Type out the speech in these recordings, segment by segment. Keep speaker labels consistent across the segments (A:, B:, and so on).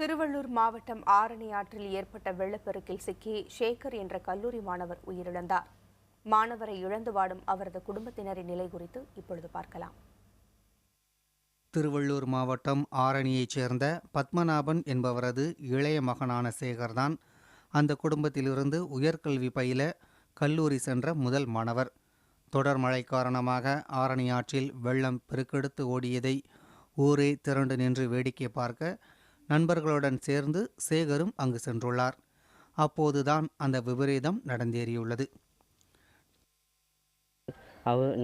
A: திருவள்ளூர் மாவட்டம் ஆரணி ஆற்றில் ஏற்பட்ட வெள்ளப்பெருக்கில் சிக்கி சேகர் என்ற கல்லூரி மாணவர் உயிரிழந்தார். மாணவரை இழந்து வாடும் அவரது குடும்பத்தினரின் நிலை குறித்து இப்பொழுது பார்க்கலாம்.
B: திருவள்ளூர் மாவட்டம் ஆரணியைச் சேர்ந்த பத்மநாபன் என்பவரது இளைய மகனான சேகர்தான் அந்த குடும்பத்திலிருந்து உயர்கல்வி பயில கல்லூரி சென்ற முதல் மாணவர். தொடர் மழை காரணமாக ஆரணி ஆற்றில் வெள்ளம் பெருக்கெடுத்து ஓடியதை ஊரே திரண்டு நின்று வேடிக்கை பார்க்க நண்பர்களுடன் சேர்ந்து சேகரும் அங்கு சென்றுள்ளார். அப்போதுதான் அந்த விபரீதம் நடந்தேறியுள்ளது.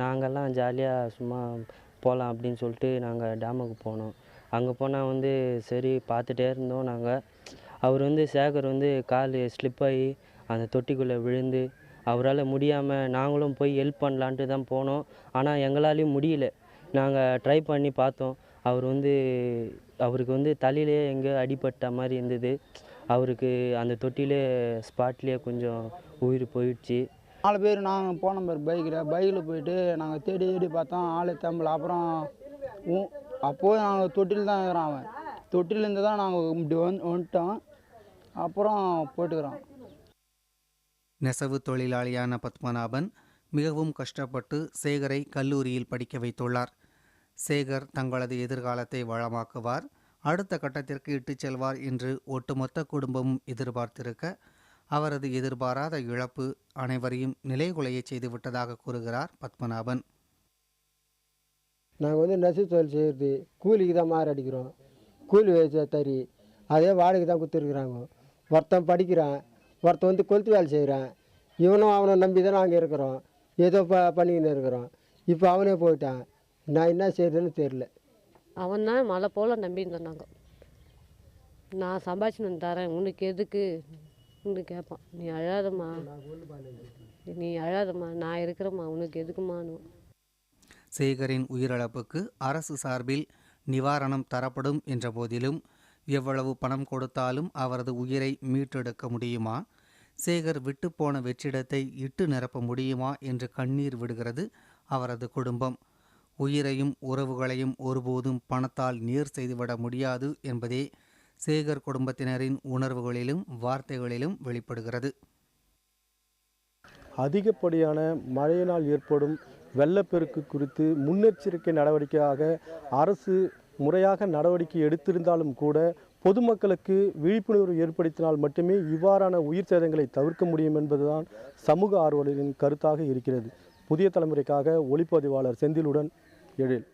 C: நாங்கள்லாம் ஜாலியாக சும்மா போகலாம் அப்படின்னு சொல்லிட்டு நாங்கள் டேமுக்கு போனோம். அங்கே போனால் சரி பார்த்துட்டே இருந்தோம். அவர் சேகர் கால் ஸ்லிப் ஆகி அந்த தொட்டிக்குள்ளே விழுந்து அவரால் முடியாமல் நாங்களும் போய் ஹெல்ப் பண்ணலான்ட்டு தான் போனோம். ஆனால் எங்களாலேயும் முடியல. நாங்கள் ட்ரை பண்ணி பார்த்தோம். அவருக்கு தலையிலே எங்கே அடிபட்ட மாதிரி இருந்தது. அவருக்கு அந்த தொட்டிலே ஸ்பாட்லேயே கொஞ்சம் உயிர் போயிடுச்சு.
D: 4 பேர் நாங்கள் போனோம் பாரு பைக்கில் போயிட்டு நாங்கள் தேடி பார்த்தோம். ஆளு தம்பல. அப்புறம் அப்போது நாங்கள் தொட்டில் தான் இருக்கிறோம். அவன் தொட்டிலேருந்து தான் நாங்கள் இப்படி வந்துட்டோம். அப்புறம் போயிட்டுக்கிறோம்.
B: நெசவு தொழிலாளியான பத்மநாபன் மிகவும் கஷ்டப்பட்டு சேகரை கல்லூரியில் படிக்க வைத்துள்ளார். சேகர் தங்களது எதிர்காலத்தை வளமாக்குவார், அடுத்த கட்டத்திற்கு இட்டுச் செல்வார் என்று ஒட்டுமொத்த குடும்பமும் எதிர்பார்த்திருக்க அவரது எதிர்பாராத இழப்பு அனைவரையும் நிலைகுலைய செய்துவிட்டதாக கூறுகிறார் பத்மநாபன்.
E: நாங்கள் நெசவு தொழில் செய்கிறது கூலிக்கு தான் மாறு அடிக்கிறோம். கூலி வச்ச தறி அதே வாடகை தான் கொடுத்துருக்குறாங்க. ஒருத்தன் படிக்கிறான், ஒருத்தன் கொளுத்து வேலை செய்கிறான். இவனும் அவனை நம்பி தான் நாங்கள் இருக்கிறோம். ஏதோ பண்ணிக்கின்னு இருக்கிறோம். இப்போ அவனே போயிட்டான். நான் என்ன செய்யறதுன்னு தெரியல.
F: அவன் தான் மழை போல் நம்பின்னு சொன்னாங்க. நான் சம்பாதிச்சுன்னு வந்து தரேன், உனக்கு எதுக்கு கேட்பான். நீ அழாதம்மா, நான் இருக்கிறேம்மா, உனக்கு எதுக்குமான்னு.
B: சேகரின் உயிரிழப்புக்கு அரசு சார்பில் நிவாரணம் தரப்படும் என்ற போதிலும் எவ்வளவு பணம் கொடுத்தாலும் அவரது உயிரை மீட்டெடுக்க முடியுமா, சேகர் விட்டுப்போன வெற்றிடத்தை இட்டு நிரப்ப முடியுமா என்று கண்ணீர் விடுகிறது அவரது குடும்பம். உயிரையும் உறவுகளையும் ஒருபோதும் பணத்தால் நேர் செய்துவிட முடியாது என்பதே சேகர் குடும்பத்தினரின் உணர்வுகளிலும் வார்த்தைகளிலும் வெளிப்படுகிறது.
G: அதிகப்படியான மழையினால் ஏற்படும் வெள்ளப்பெருக்கு குறித்து முன்னெச்சரிக்கை நடவடிக்கையாக அரசு முறையாக நடவடிக்கை எடுத்திருந்தாலும் கூட பொதுமக்களுக்கு விழிப்புணர்வு ஏற்படுத்தினால் மட்டுமே இவ்வாறான உயிர் சேதங்களை தவிர்க்க முடியும் என்பதுதான் சமூக ஆர்வலரின் கருத்தாக இருக்கிறது. புதிய தலைமுறைக்காக ஒளிப்பதிவாளர் செந்திலுடன் எழில்.